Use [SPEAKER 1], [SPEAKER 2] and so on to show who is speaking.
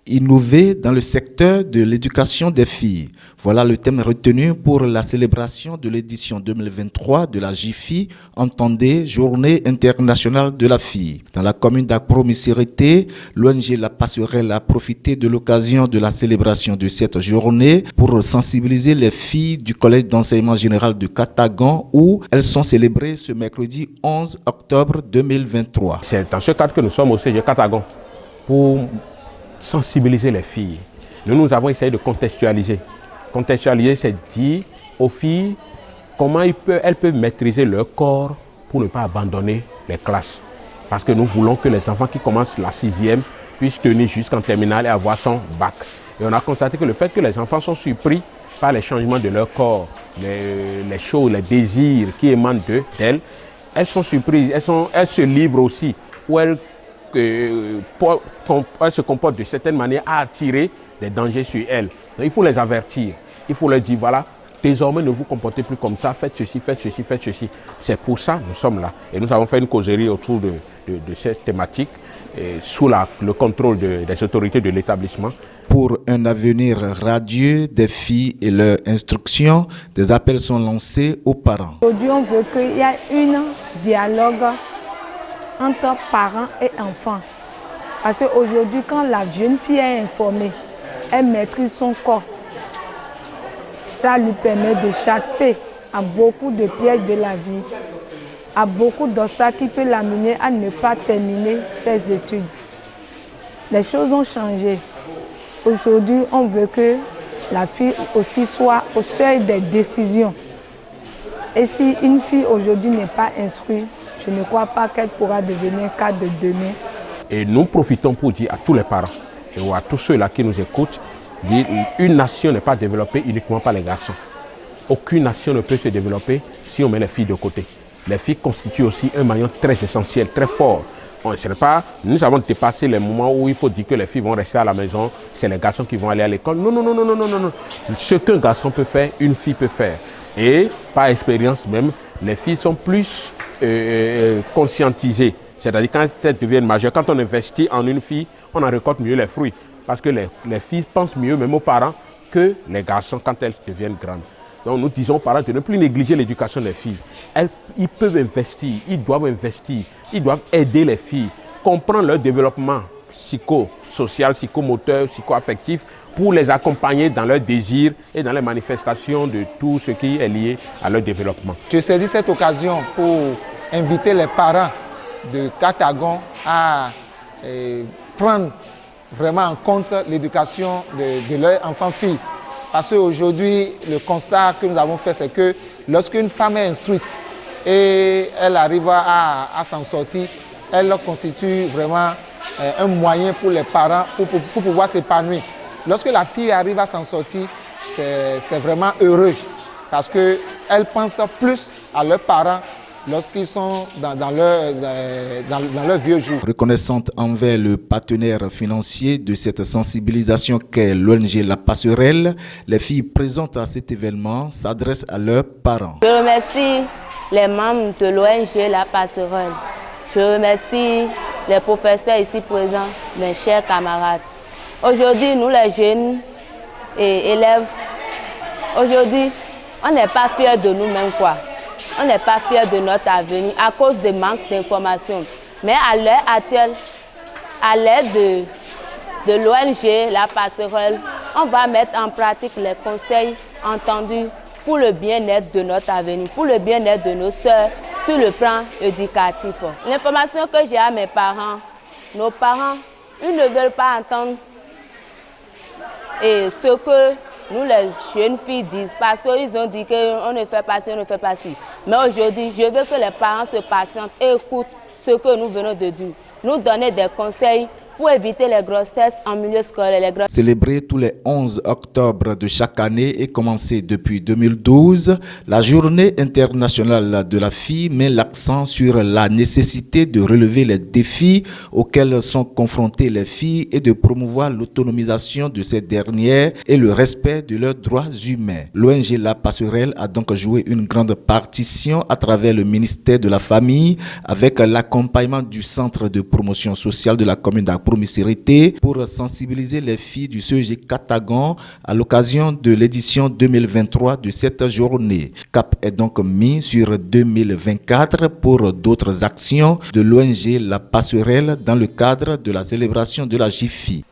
[SPEAKER 1] Innover dans le secteur de l'éducation des filles. Voilà le thème retenu pour la célébration de l'édition 2023 de la JIFI, entendez Journée internationale de la fille. Dans la commune d'Akpro-Missirité, l'ONG La Passerelle a profité de l'occasion de la célébration de cette journée pour sensibiliser les filles du collège d'enseignement général de Katagan où elles sont célébrées ce mercredi 11 octobre 2023.
[SPEAKER 2] C'est dans ce cadre que nous sommes au CG Katagan pour sensibiliser les filles. Nous avons essayé de contextualiser. Contextualiser, c'est dire aux filles comment elles peuvent maîtriser leur corps pour ne pas abandonner les classes. Parce que nous voulons que les enfants qui commencent la 6e puissent tenir jusqu'en terminale et avoir son bac. Et on a constaté que le fait que les enfants sont surpris par les changements de leur corps, les choses, les désirs qui émanent d'elles, elles sont surprises, elles se livrent aussi, où elles se comportent de certaine manière à attirer des dangers sur elles. Donc, il faut les avertir, il faut leur dire voilà, désormais ne vous comportez plus comme ça, faites ceci, faites ceci, faites ceci. C'est pour ça que nous sommes là. Et nous avons fait une causerie autour de cette thématique sous le contrôle des autorités de l'établissement.
[SPEAKER 1] Pour un avenir radieux des filles et leur instruction, des appels sont lancés aux parents.
[SPEAKER 3] Aujourd'hui, on veut qu'il y ait un dialogue entre parents et enfants. Parce qu'aujourd'hui, quand la jeune fille est informée, elle maîtrise son corps. Ça lui permet d'échapper à beaucoup de pièges de la vie, à beaucoup d'obstacles qui peuvent l'amener à ne pas terminer ses études. Les choses ont changé. Aujourd'hui, on veut que la fille aussi soit au seuil des décisions. Et si une fille aujourd'hui n'est pas instruite, je ne crois pas qu'elle pourra devenir cadre de demain.
[SPEAKER 2] Et nous profitons pour dire à tous les parents et à tous ceux-là qui nous écoutent, une nation n'est pas développée uniquement par les garçons. Aucune nation ne peut se développer si on met les filles de côté. Les filles constituent aussi un maillon très essentiel, très fort. Nous avons dépassé les moments où il faut dire que les filles vont rester à la maison, c'est les garçons qui vont aller à l'école. Non, non, non, non, non, non, non. Ce qu'un garçon peut faire, une fille peut faire. Et par expérience même, les filles sont plus conscientisées. C'est-à-dire quand elles deviennent majeures, quand on investit en une fille, on en récolte mieux les fruits. Parce que les filles pensent mieux, même aux parents, que les garçons quand elles deviennent grandes. Donc nous disons aux parents de ne plus négliger l'éducation des filles. Ils peuvent investir, ils doivent aider les filles, comprendre leur développement psychosocial, psychomoteur, psychoaffectif, pour les accompagner dans leurs désirs et dans les manifestations de tout ce qui est lié à leur développement.
[SPEAKER 4] Je saisis cette occasion pour inviter les parents de Katagan à prendre vraiment en compte l'éducation de leurs enfants-filles. Parce qu'aujourd'hui, le constat que nous avons fait, c'est que lorsqu'une femme est instruite et elle arrive à s'en sortir, elle constitue vraiment un moyen pour les parents pour pouvoir s'épanouir. Lorsque la fille arrive à s'en sortir, c'est vraiment heureux parce qu'elle pense plus à leurs parents lorsqu'ils sont dans leur vieux jour.
[SPEAKER 1] Reconnaissante envers le partenaire financier de cette sensibilisation qu'est l'ONG La Passerelle, les filles présentes à cet événement s'adressent à leurs parents.
[SPEAKER 5] Je remercie les membres de l'ONG La Passerelle. Je remercie les professeurs ici présents, mes chers camarades. Aujourd'hui, nous les jeunes et élèves, aujourd'hui, on n'est pas fiers de nous-mêmes quoi. On n'est pas fiers de notre avenir à cause des manques d'informations. Mais à l'heure actuelle, à l'aide de l'ONG La Passerelle, on va mettre en pratique les conseils entendus pour le bien-être de notre avenir, pour le bien-être de nos sœurs sur le plan éducatif. L'information que j'ai à mes parents, nos parents, ils ne veulent pas entendre ce que nous, les jeunes filles, disent parce qu'ils ont dit qu'on ne fait pas ci, on ne fait pas ci. Mais aujourd'hui, je veux que les parents se patientent et écoutent ce que nous venons de dire. Nous donner des conseils pour éviter les grossesses en milieu scolaire.
[SPEAKER 1] Célébrée tous les 11 octobre de chaque année et commencée depuis 2012, la Journée internationale de la fille met l'accent sur la nécessité de relever les défis auxquels sont confrontées les filles et de promouvoir l'autonomisation de ces dernières et le respect de leurs droits humains. L'ONG La Passerelle a donc joué une grande partition à travers le ministère de la Famille avec l'accompagnement du Centre de promotion sociale de la commune d'Akpro promiscuité pour sensibiliser les filles du CEG Katagon à l'occasion de l'édition 2023 de cette journée. Cap est donc mis sur 2024 pour d'autres actions de l'ONG La Passerelle dans le cadre de la célébration de la JIFI.